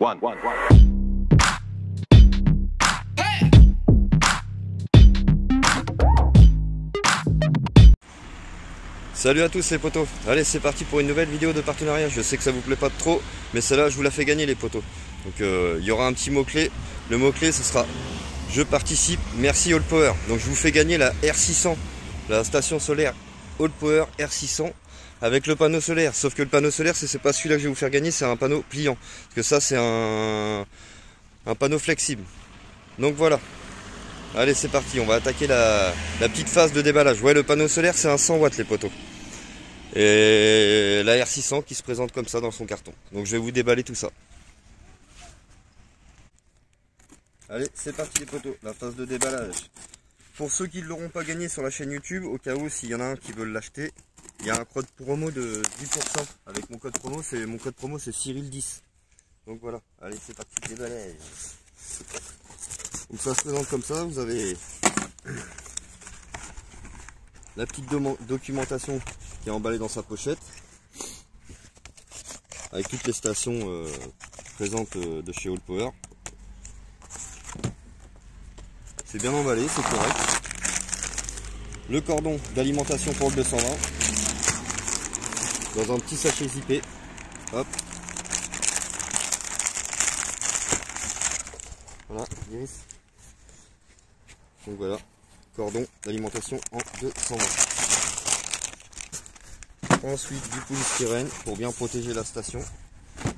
One. Salut à tous les potos, allez c'est parti pour une nouvelle vidéo de partenariat. Je sais que ça vous plaît pas trop, mais celle-là je vous la fais gagner les potos. Donc il y aura un petit mot-clé, le mot-clé ce sera je participe, merci All Power. Donc je vous fais gagner la R600, la station solaire All Power R600 avec le panneau solaire. Sauf que le panneau solaire c'est pas celui-là que je vais vous faire gagner, c'est un panneau pliant. Parce que ça c'est un panneau flexible. Donc voilà. Allez c'est parti, on va attaquer la petite phase de déballage. Ouais, le panneau solaire c'est un 100 watts les potos. Et la R600 qui se présente comme ça dans son carton. Donc je vais vous déballer tout ça. Allez c'est parti les potos, la phase de déballage. Pour ceux qui ne l'auront pas gagné sur la chaîne YouTube, au cas où s'il y en a un qui veut l'acheter, il y a un code promo de 10% avec mon code promo, c'est Cyril10. Donc voilà, allez c'est parti, déballage. Donc ça se présente comme ça, vous avez la petite documentation qui est emballée dans sa pochette avec toutes les stations présentes de chez All Power. C'est bien emballé, c'est correct. Le cordon d'alimentation pour le 220 dans un petit sachet zippé. Hop. Voilà, Iris. Donc voilà, cordon d'alimentation en 220. Ensuite du polystyrène pour bien protéger la station.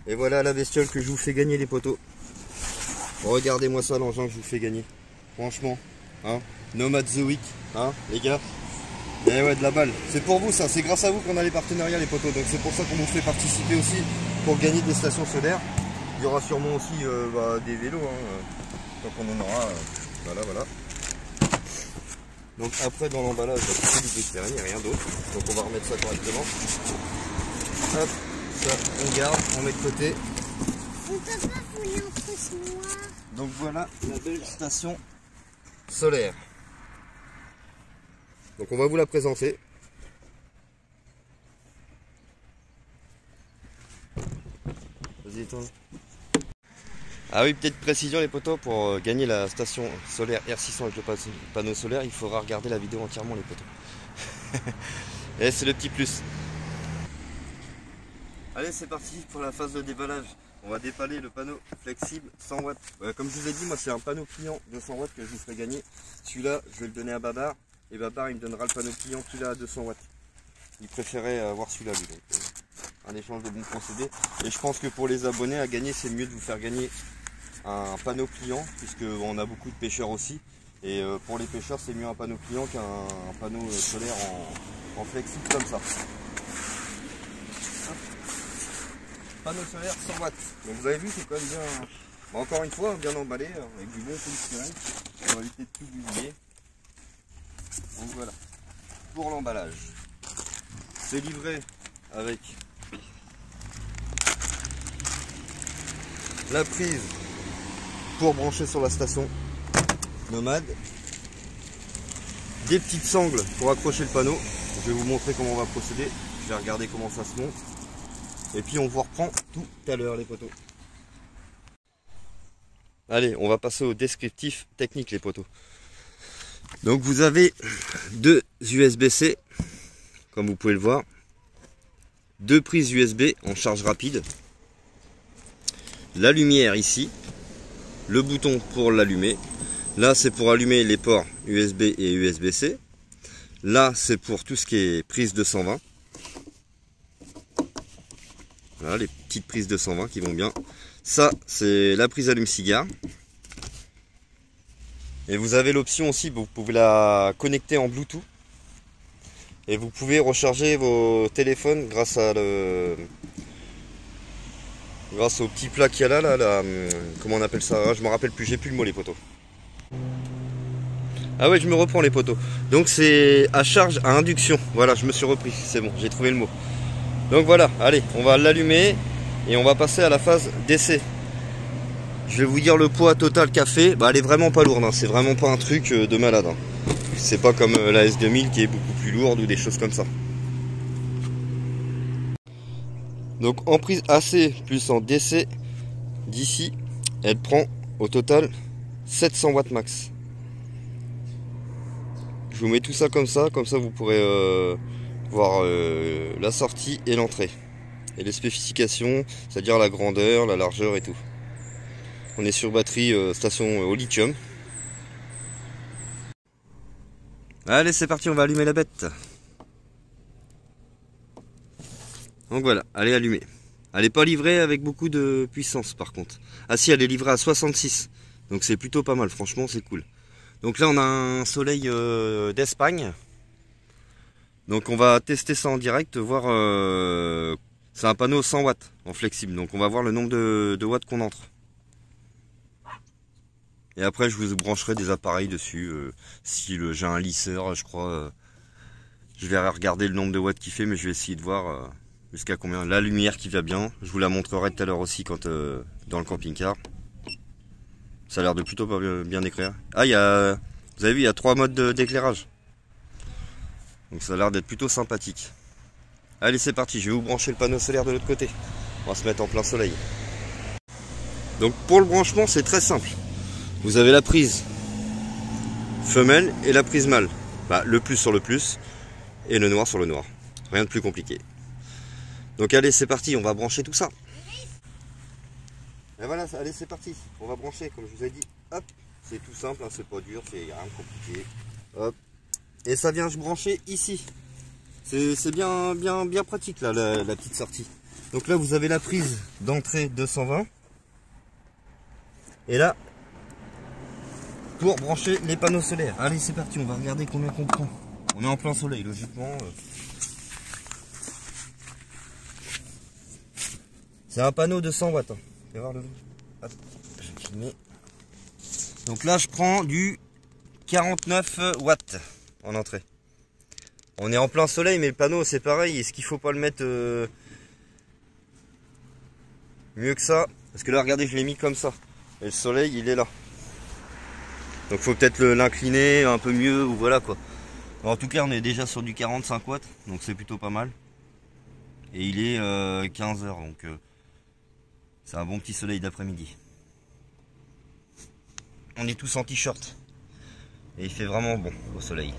Et voilà la bestiole que je vous fais gagner les potos. Regardez-moi ça l'engin que je vous fais gagner. Franchement, hein, Nomad The Week, hein, les gars. Et ouais, de la balle. C'est pour vous ça, c'est grâce à vous qu'on a les partenariats les potos. Donc c'est pour ça qu'on vous fait participer aussi pour gagner des stations solaires. Il y aura sûrement aussi des vélos, hein, donc on en aura. Voilà. Donc après dans l'emballage, il y a tout du polystyrène, il n'y a rien d'autre. Donc on va remettre ça correctement. Hop, ça on garde, on met de côté. On peut pas fouiller entre ce noir. Donc voilà la belle station solaire. Donc on va vous la présenter. Vas-y toi. Ah oui, petite précision les potos, pour gagner la station solaire R600 avec le panneau solaire, il faudra regarder la vidéo entièrement les potos. Et c'est le petit plus. Allez c'est parti pour la phase de déballage. On va déballer le panneau flexible 100 watts. Comme je vous ai dit, moi c'est un panneau pliant de 100 watts que je vous ferai gagner. Celui-là, je vais le donner à Babar. Et Babar il me donnera le panneau pliant qu'il a à 200 watts. Il préférait avoir celui-là lui. Donc, un échange de bons procédés. Et je pense que pour les abonnés à gagner, c'est mieux de vous faire gagner un panneau pliant, puisqu'on a beaucoup de pêcheurs aussi. Et pour les pêcheurs, c'est mieux un panneau pliant qu'un panneau solaire en flexible comme ça. Panneau solaire 100 watts. Donc vous avez vu, c'est quand même bien, encore une fois, bien emballé, avec du bon polystyrène. On va éviter de tout bousiller. Donc voilà, pour l'emballage. C'est livré avec la prise pour brancher sur la station Nomad, des petites sangles pour accrocher le panneau. Je vais vous montrer comment on va procéder. Je vais regarder comment ça se monte. Et puis on vous reprend tout à l'heure les potos. Allez, on va passer au descriptif technique les potos. Donc vous avez deux USB-C, comme vous pouvez le voir. Deux prises USB en charge rapide. La lumière ici. Le bouton pour l'allumer. Là c'est pour allumer les ports USB et USB-C. Là c'est pour tout ce qui est prise 220. Voilà les petites prises 220 qui vont bien. Ça c'est la prise allume-cigare. Et vous avez l'option aussi, vous pouvez la connecter en Bluetooth. Et vous pouvez recharger vos téléphones grâce au petit plat qu'il y a là, comment on appelle ça, je me rappelle plus, j'ai plus le mot les potos. Ah ouais, je me reprends les potos. Donc c'est à charge à induction. Voilà, je me suis repris, c'est bon, j'ai trouvé le mot. Donc voilà, allez, on va l'allumer et on va passer à la phase d'essai. Je vais vous dire le poids total qu'a fait. Elle est vraiment pas lourde, hein. C'est vraiment pas un truc de malade. Hein. C'est pas comme la S2000 qui est beaucoup plus lourde ou des choses comme ça. Donc en prise AC plus en DC, d'ici, elle prend au total 700 watts max. Je vous mets tout ça comme ça vous pourrez voir la sortie et l'entrée. Et les spécifications, c'est-à-dire la grandeur, la largeur et tout. On est sur batterie station au lithium. Allez, c'est parti, on va allumer la bête. Donc voilà, elle est allumée. Elle n'est pas livrée avec beaucoup de puissance par contre. Ah si, elle est livrée à 66. Donc c'est plutôt pas mal, franchement c'est cool. Donc là on a un soleil d'Espagne. Donc on va tester ça en direct, voir... c'est un panneau 100 watts en flexible. Donc on va voir le nombre de watts qu'on entre. Et après je vous brancherai des appareils dessus. Si j'ai un lisseur, je crois... je vais regarder le nombre de watts qu'il fait, mais je vais essayer de voir... jusqu'à combien. La lumière qui va bien, je vous la montrerai tout à l'heure aussi quand dans le camping-car. Ça a l'air de plutôt bien éclairé. Ah, vous avez vu, il y a 3 modes d'éclairage. Donc ça a l'air d'être plutôt sympathique. Allez, c'est parti, je vais vous brancher le panneau solaire de l'autre côté. On va se mettre en plein soleil. Donc pour le branchement, c'est très simple. Vous avez la prise femelle et la prise mâle. Bah, le plus sur le plus et le noir sur le noir. Rien de plus compliqué. Donc allez, c'est parti, on va brancher tout ça. Et voilà, allez, c'est parti. On va brancher, comme je vous ai dit. Hop, c'est tout simple, hein, c'est pas dur, c'est rien de compliqué. Hop, et ça vient se brancher ici. C'est bien pratique là, la petite sortie. Donc là, vous avez la prise d'entrée 220. Et là, pour brancher les panneaux solaires. Allez, c'est parti, on va regarder combien qu'on prend. On est en plein soleil, logiquement. C'est un panneau de 100 watts. Vous voir le... Hop, je vais filmer. Donc là, je prends du 49 watts en entrée. On est en plein soleil, mais le panneau, c'est pareil. Est-ce qu'il faut pas le mettre mieux que ça? Parce que là, regardez, je l'ai mis comme ça. Et le soleil, il est là. Donc, il faut peut-être l'incliner un peu mieux, ou voilà quoi. Alors, en tout cas, on est déjà sur du 45 watts. Donc, c'est plutôt pas mal. Et il est 15 h, donc... c'est un bon petit soleil d'après-midi. On est tous en t-shirt. Et il fait vraiment bon au soleil.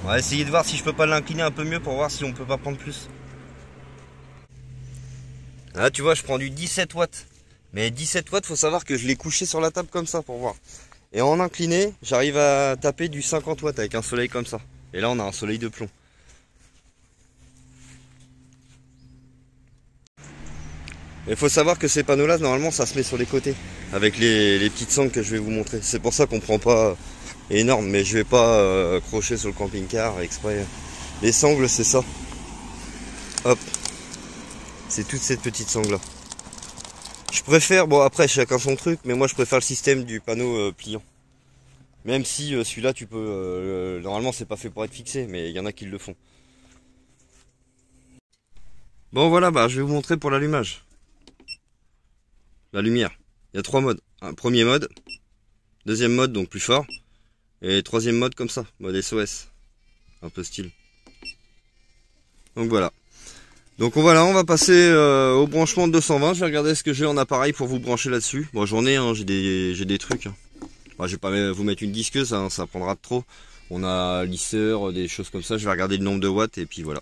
On va essayer de voir si je peux pas l'incliner un peu mieux pour voir si on peut pas prendre plus. Là tu vois, je prends du 17 watts. Mais 17 watts, faut savoir que je l'ai couché sur la table comme ça pour voir. Et en incliné, j'arrive à taper du 50 watts avec un soleil comme ça. Et là on a un soleil de plomb. Il faut savoir que ces panneaux là, normalement ça se met sur les côtés. Avec les petites sangles que je vais vous montrer. C'est pour ça qu'on prend pas énorme. Mais je vais pas crocher sur le camping-car exprès. Les sangles c'est ça. Hop. C'est toute cette petite sangle là. Je préfère, bon après chacun son truc. Mais moi je préfère le système du panneau pliant. Même si celui-là tu peux... normalement c'est pas fait pour être fixé. Mais il y en a qui le font. Bon voilà, bah, je vais vous montrer pour l'allumage. La lumière, il y a 3 modes. Un premier mode, deuxième mode donc plus fort, et troisième mode comme ça, mode SOS, un peu style. Donc voilà. Donc voilà, on va passer au branchement de 220. Je vais regarder ce que j'ai en appareil pour vous brancher là-dessus. Bon, j'en ai, hein, j'ai des trucs. Hein. Bon, je vais pas vous mettre une disqueuse, hein, ça prendra de trop. On a lisseur, des choses comme ça. Je vais regarder le nombre de watts et puis voilà.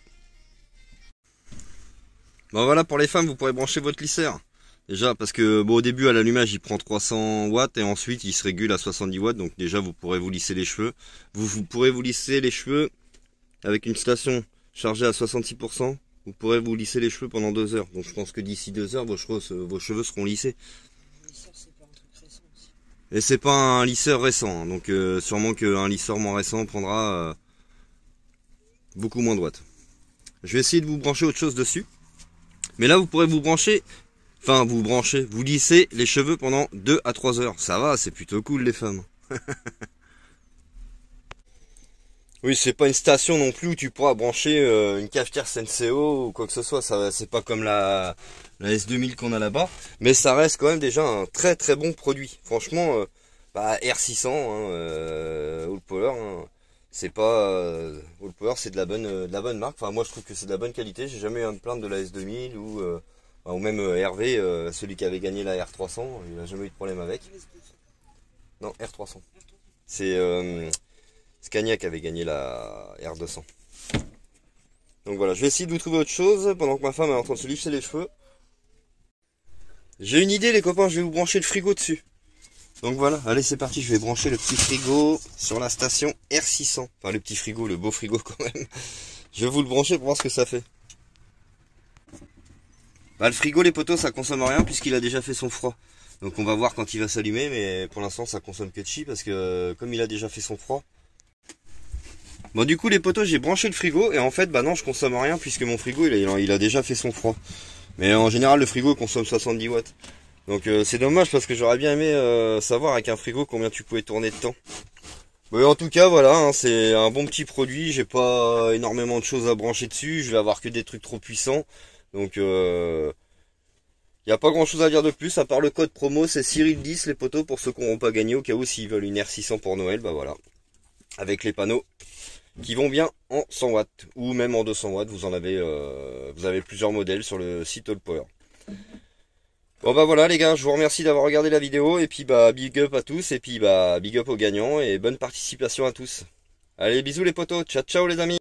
Bon voilà, pour les femmes, vous pourrez brancher votre lisseur. Déjà parce que bon, au début à l'allumage il prend 300 watts et ensuite il se régule à 70 watts. Donc déjà vous pourrez vous lisser les cheveux. Vous pourrez vous lisser les cheveux avec une station chargée à 66%. Vous pourrez vous lisser les cheveux pendant 2 heures. Donc je pense que d'ici 2 heures vos cheveux seront lissés. Et c'est pas un lisseur récent. Hein. Donc sûrement qu'un lisseur moins récent prendra beaucoup moins de watts. Je vais essayer de vous brancher autre chose dessus. Mais là vous pourrez vous brancher... Enfin, vous lissez les cheveux pendant 2 à 3 heures. Ça va, c'est plutôt cool les femmes. Oui, c'est pas une station non plus où tu pourras brancher une cafetière Senseo ou quoi que ce soit. Ça, c'est pas comme la S2000 qu'on a là-bas. Mais ça reste quand même déjà un très très bon produit. Franchement, R600, hein, All Power, hein, c'est pas... All Power, c'est de la bonne marque. Enfin, moi je trouve que c'est de la bonne qualité. J'ai jamais eu à me plaindre de la S2000 ou... Enfin, ou même Hervé, celui qui avait gagné la R300, il n'a jamais eu de problème avec. Non, R300. C'est Scania qui avait gagné la R200. Donc voilà, je vais essayer de vous trouver autre chose pendant que ma femme est en train de se lisser les cheveux. J'ai une idée les copains, je vais vous brancher le frigo dessus. Donc voilà, allez c'est parti, je vais brancher le petit frigo sur la station R600. Enfin le petit frigo, le beau frigo quand même. Je vais vous le brancher pour voir ce que ça fait. Bah le frigo les potos ça consomme rien puisqu'il a déjà fait son froid. Donc on va voir quand il va s'allumer, mais pour l'instant ça consomme que de chi parce que comme il a déjà fait son froid. Bon du coup les potos j'ai branché le frigo et en fait bah non je consomme rien puisque mon frigo il a déjà fait son froid. Mais en général le frigo consomme 70 watts. Donc c'est dommage parce que j'aurais bien aimé savoir avec un frigo combien tu pouvais tourner de temps. Mais en tout cas voilà, hein, c'est un bon petit produit, j'ai pas énormément de choses à brancher dessus, je vais avoir que des trucs trop puissants. Donc il n'y a pas grand chose à dire de plus, à part le code promo c'est Cyril10 les potos pour ceux qui n'auront pas gagné au cas où s'ils veulent une R600 pour Noël, bah voilà. Avec les panneaux qui vont bien en 100 watts ou même en 200 watts, vous avez plusieurs modèles sur le site All Power. Bon bah voilà les gars, je vous remercie d'avoir regardé la vidéo et puis bah big up à tous et puis bah big up aux gagnants et bonne participation à tous. Allez bisous les potos, ciao ciao les amis.